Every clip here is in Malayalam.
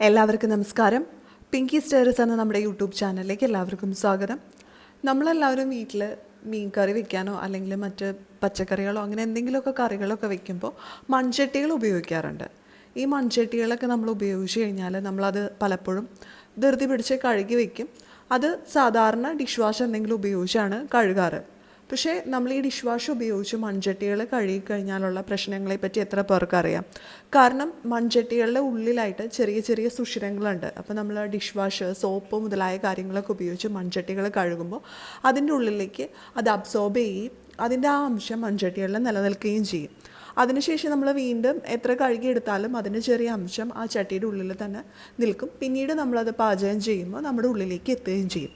എല്ലാവർക്കും നമസ്കാരം. പിങ്കി സ്റ്റേഴ്സ് എന്ന നമ്മുടെ യൂട്യൂബ് ചാനലിലേക്ക് എല്ലാവർക്കും സ്വാഗതം. നമ്മളെല്ലാവരും വീട്ടിൽ മീൻ കറി വെക്കാനോ അല്ലെങ്കിൽ മറ്റ് പച്ചക്കറികളോ അങ്ങനെ എന്തെങ്കിലുമൊക്കെ കറികളൊക്കെ വെക്കുമ്പോൾ മൺചട്ടികൾ ഉപയോഗിക്കാറുണ്ട്. ഈ മൺചട്ടികളൊക്കെ നമ്മൾ ഉപയോഗിച്ച് കഴിഞ്ഞാൽ നമ്മളത് പലപ്പോഴും ധൃതി പിടിച്ച് കഴുകി വയ്ക്കും. അത് സാധാരണ ഡിഷ് വാഷ് എന്തെങ്കിലും ഉപയോഗിച്ചാണ് കഴുകാറ്. പക്ഷേ നമ്മൾ ഈ ഡിഷ് വാഷ് ഉപയോഗിച്ച് മൺചട്ടികൾ കഴുകിക്കഴിഞ്ഞാലുള്ള പ്രശ്നങ്ങളെപ്പറ്റി എത്ര പേർക്കറിയാം? കാരണം മൺചട്ടികളുടെ ഉള്ളിലായിട്ട് ചെറിയ ചെറിയ സുഷിരങ്ങളുണ്ട്. അപ്പോൾ നമ്മൾ ഡിഷ് വാഷ്, സോപ്പ് മുതലായ കാര്യങ്ങളൊക്കെ ഉപയോഗിച്ച് മൺചട്ടികൾ കഴുകുമ്പോൾ അതിൻ്റെ ഉള്ളിലേക്ക് അത് അബ്സോർബ് ചെയ്യുകയും അതിൻ്റെ ആ അംശം മൺചട്ടികളിൽ നിലനിൽക്കുകയും ചെയ്യും. അതിനുശേഷം നമ്മൾ വീണ്ടും എത്ര കഴുകിയെടുത്താലും അതിൻ്റെ ചെറിയ അംശം ആ ചട്ടിയുടെ ഉള്ളിൽ തന്നെ നിൽക്കും. പിന്നീട് നമ്മളത് പാചകം ചെയ്യുമ്പോൾ നമ്മുടെ ഉള്ളിലേക്ക് എത്തുകയും ചെയ്യും.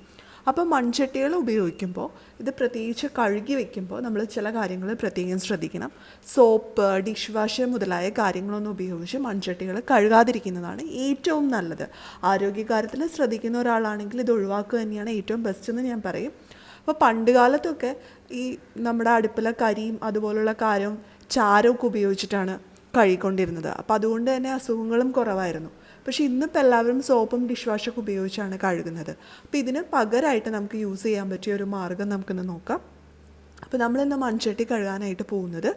അപ്പോൾ മൺചട്ടികൾ ഉപയോഗിക്കുമ്പോൾ ഇത് പ്രത്യേകിച്ച് കഴുകി വയ്ക്കുമ്പോൾ നമ്മൾ ചില കാര്യങ്ങൾ പ്രത്യേകം ശ്രദ്ധിക്കണം. സോപ്പ്, ഡിഷ് വാഷ് മുതലായ കാര്യങ്ങളൊന്നും ഉപയോഗിച്ച് മൺചട്ടികൾ കഴുകാതിരിക്കുന്നതാണ് ഏറ്റവും നല്ലത്. ആരോഗ്യകാര്യത്തിൽ ശ്രദ്ധിക്കുന്ന ഒരാളാണെങ്കിൽ ഇത് ഒഴിവാക്കുക തന്നെയാണ് ഏറ്റവും ബെസ്റ്റ് എന്ന് ഞാൻ പറയും. അപ്പോൾ പണ്ട് കാലത്തൊക്കെ ഈ നമ്മുടെ അടുപ്പിലെ കരിയും അതുപോലുള്ള കാര്യവും ചാരമൊക്കെ ഉപയോഗിച്ചിട്ടാണ് കഴുകിക്കൊണ്ടിരുന്നത്. അപ്പോൾ അതുകൊണ്ട് തന്നെ അസുഖങ്ങളും കുറവായിരുന്നു. പക്ഷേ ഇന്നിപ്പോൾ എല്ലാവരും സോപ്പും ഡിഷ് വാഷൊക്കെ ഉപയോഗിച്ചാണ് കഴുകുന്നത്. അപ്പോൾ ഇതിന് പകരമായിട്ട് നമുക്ക് യൂസ് ചെയ്യാൻ പറ്റിയ ഒരു മാർഗ്ഗം നമുക്കിന്ന് നോക്കാം. അപ്പോൾ നമ്മളിന്ന് മൺചട്ടി കഴുകാനായിട്ട് പോകുന്നത്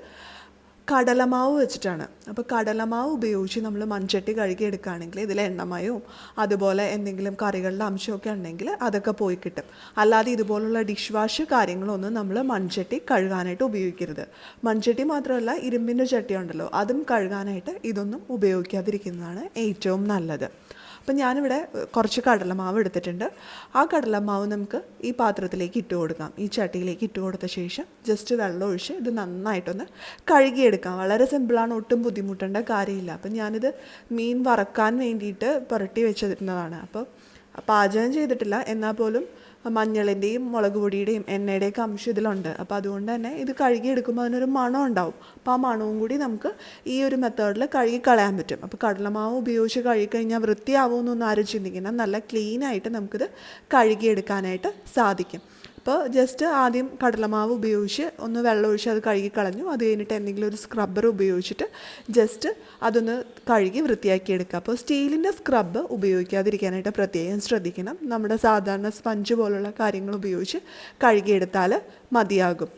കടലമാവ് വെച്ചിട്ടാണ്. അപ്പോൾ കടലമാവ് ഉപയോഗിച്ച് നമ്മൾ മൺചട്ടി കഴുകിയെടുക്കുകയാണെങ്കിൽ ഇതിൽ എണ്ണമയവും അതുപോലെ എന്തെങ്കിലും കറികളുടെ അംശമൊക്കെ ഉണ്ടെങ്കിൽ അതൊക്കെ പോയി കിട്ടും. അല്ലാതെ ഇതുപോലുള്ള ഡിഷ് വാഷ് കാര്യങ്ങളൊന്നും നമ്മൾ മൺചട്ടി കഴുകാനായിട്ട് ഉപയോഗിക്കരുത്. മൺചട്ടി മാത്രമല്ല, ഇരുമ്പിൻ്റെ ചട്ടി ഉണ്ടല്ലോ, അതും കഴുകാനായിട്ട് ഇതൊന്നും ഉപയോഗിക്കാതിരിക്കുന്നതാണ് ഏറ്റവും നല്ലത്. അപ്പം ഞാനിവിടെ കുറച്ച് കടലമാവ് എടുത്തിട്ടുണ്ട്. ആ കടലമാവ് നമുക്ക് ഈ പാത്രത്തിലേക്ക് ഇട്ട് കൊടുക്കാം. ഈ ചട്ടിയിലേക്ക് ഇട്ട് കൊടുത്ത ശേഷം ജസ്റ്റ് വെള്ളം ഒഴിച്ച് ഇത് നന്നായിട്ടൊന്ന് കഴുകിയെടുക്കാം. വളരെ സിമ്പിളാണ്, ഒട്ടും ബുദ്ധിമുട്ടേണ്ട കാര്യമില്ല. അപ്പം ഞാനിത് മീൻ വറക്കാൻ വേണ്ടിയിട്ട് പുരട്ടി വെച്ചിരുന്നതാണ്. അപ്പോൾ പാചകം ചെയ്തിട്ടില്ല, എന്നാൽ പോലും മഞ്ഞളിൻ്റെയും മുളക് പൊടിയുടെയും എണ്ണയുടെയൊക്കെ അംശം ഇതിലുണ്ട്. അപ്പോൾ അതുകൊണ്ട് തന്നെ ഇത് കഴുകിയെടുക്കുമ്പോൾ അതിനൊരു മണം ഉണ്ടാവും. അപ്പോൾ ആ മണവും കൂടി നമുക്ക് ഈ ഒരു മെത്തേഡിൽ കഴുകി കളയാൻ പറ്റും. അപ്പോൾ കടലമാവ് ഉപയോഗിച്ച് കഴുകിക്കഴിഞ്ഞാൽ വൃത്തിയാവുമെന്നൊന്നും ആരും ചിന്തിക്കണം. നല്ല ക്ലീനായിട്ട് നമുക്കിത് കഴുകിയെടുക്കാനായിട്ട് സാധിക്കും. അപ്പോൾ ജസ്റ്റ് ആദ്യം കടലമാവ് ഉപയോഗിച്ച് ഒന്ന് വെള്ളം ഒഴിച്ച് അത് കഴുകി കളഞ്ഞു. അത് കഴിഞ്ഞിട്ട് എന്തെങ്കിലും ഒരു സ്ക്രബ്ബർ ഉപയോഗിച്ചിട്ട് ജസ്റ്റ് അതൊന്ന് കഴുകി വൃത്തിയാക്കി എടുക്കുക. അപ്പോൾ സ്റ്റീലിൻ്റെ സ്ക്രബ്ബ് ഉപയോഗിക്കാതിരിക്കാനായിട്ട് പ്രത്യേകം ശ്രദ്ധിക്കണം. നമ്മുടെ സാധാരണ സ്പഞ്ച് പോലുള്ള കാര്യങ്ങൾ ഉപയോഗിച്ച് കഴുകിയെടുത്താൽ മതിയാകും.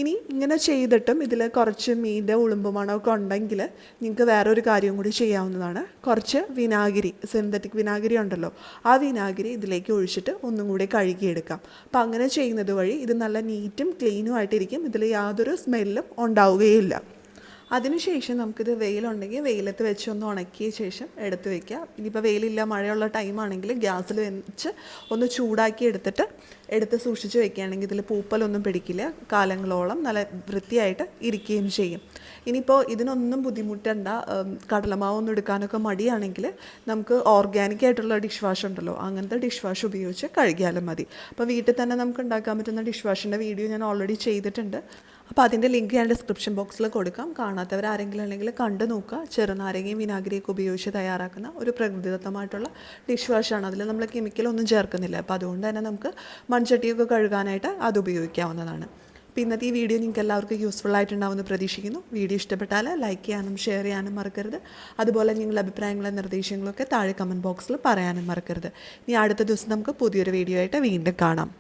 ഇനി ഇങ്ങനെ ചെയ്തിട്ടും ഇതിൽ കുറച്ച് മീൻ്റെ ഉളുമ്പ് മണമൊക്കെ ഉണ്ടെങ്കിൽ നിങ്ങൾക്ക് വേറൊരു കാര്യം കൂടി ചെയ്യാവുന്നതാണ്. കുറച്ച് വിനാഗിരി, സിന്തറ്റിക് വിനാഗിരി ഉണ്ടല്ലോ, ആ വിനാഗിരി ഇതിലേക്ക് ഒഴിച്ചിട്ട് ഒന്നും കൂടി കഴുകിയെടുക്കാം. അപ്പോൾ അങ്ങനെ ചെയ്യുന്നത് വഴി ഇത് നല്ല നീറ്റും ക്ലീനും ആയിട്ടിരിക്കും. ഇതിൽ യാതൊരു സ്മെല്ലും ഉണ്ടാവുകയില്ല. അതിനുശേഷം നമുക്കിത് വെയിലുണ്ടെങ്കിൽ വെയിലത്ത് വെച്ച് ഒന്ന് ഉണക്കിയ ശേഷം എടുത്ത് വയ്ക്കുക. ഇനിയിപ്പോൾ വെയിലില്ല, മഴയുള്ള ടൈമാണെങ്കിൽ ഗ്യാസിൽ വെച്ച് ഒന്ന് ചൂടാക്കി എടുത്ത് സൂക്ഷിച്ച് വെക്കുകയാണെങ്കിൽ ഇതിൽ പൂപ്പലൊന്നും പിടിക്കില്ല. കാലങ്ങളോളം നല്ല വൃത്തിയായിട്ട് ഇരിക്കുകയും ചെയ്യും. ഇനിയിപ്പോൾ ഇതിനൊന്നും ബുദ്ധിമുട്ടണ്ട, കടലമാവൊന്നും എടുക്കാനൊക്കെ മടിയാണെങ്കിൽ നമുക്ക് ഓർഗാനിക് ആയിട്ടുള്ള ഡിഷ് വാഷ് ഉണ്ടല്ലോ, അങ്ങനത്തെ ഡിഷ് വാഷ് ഉപയോഗിച്ച് കഴുകിയാലും മതി. അപ്പോൾ വീട്ടിൽ തന്നെ നമുക്ക് ഉണ്ടാക്കാൻ പറ്റുന്ന ഡിഷ് വാഷിൻ്റെ വീഡിയോ ഞാൻ ഓൾറെഡി ചെയ്തിട്ടുണ്ട്. അപ്പോൾ അതിൻ്റെ ലിങ്ക് ഞാൻ ഡിസ്ക്രിപ്ഷൻ ബോക്സിൽ കൊടുക്കാം. കാണാത്തവർ ആരെങ്കിലും ഉണ്ടെങ്കിൽ കണ്ടു നോക്കുക. ചെറുനാരങ്ങയും വിനാഗിരിയൊക്കെ ഉപയോഗിച്ച് തയ്യാറാക്കുന്ന ഒരു പ്രകൃതിദത്തമായിട്ടുള്ള ഡിഷ് വാഷാണ്. അതിൽ നമ്മൾ കെമിക്കലൊന്നും ചേർക്കുന്നില്ല. അപ്പോൾ അതുകൊണ്ട് തന്നെ നമുക്ക് മൺചട്ടിയൊക്കെ കഴുകാനായിട്ട് അത് ഉപയോഗിക്കാവുന്നതാണ്. അപ്പോൾ ഇന്നത്തെ ഈ വീഡിയോ നിങ്ങൾക്ക് എല്ലാവർക്കും യൂസ്ഫുൾ ആയിട്ടുണ്ടാവുമെന്ന് പ്രതീക്ഷിക്കുന്നു. വീഡിയോ ഇഷ്ടപ്പെട്ടാൽ ലൈക്ക് ചെയ്യാനും ഷെയർ ചെയ്യാനും മറക്കരുത്. അതുപോലെ നിങ്ങളുടെ അഭിപ്രായങ്ങളും നിർദ്ദേശങ്ങളൊക്കെ താഴെ കമൻറ്റ് ബോക്സിൽ പറയാനും മറക്കരുത്. ഇനി അടുത്ത ദിവസം നമുക്ക് പുതിയൊരു വീഡിയോ ആയിട്ട് വീണ്ടും കാണാം.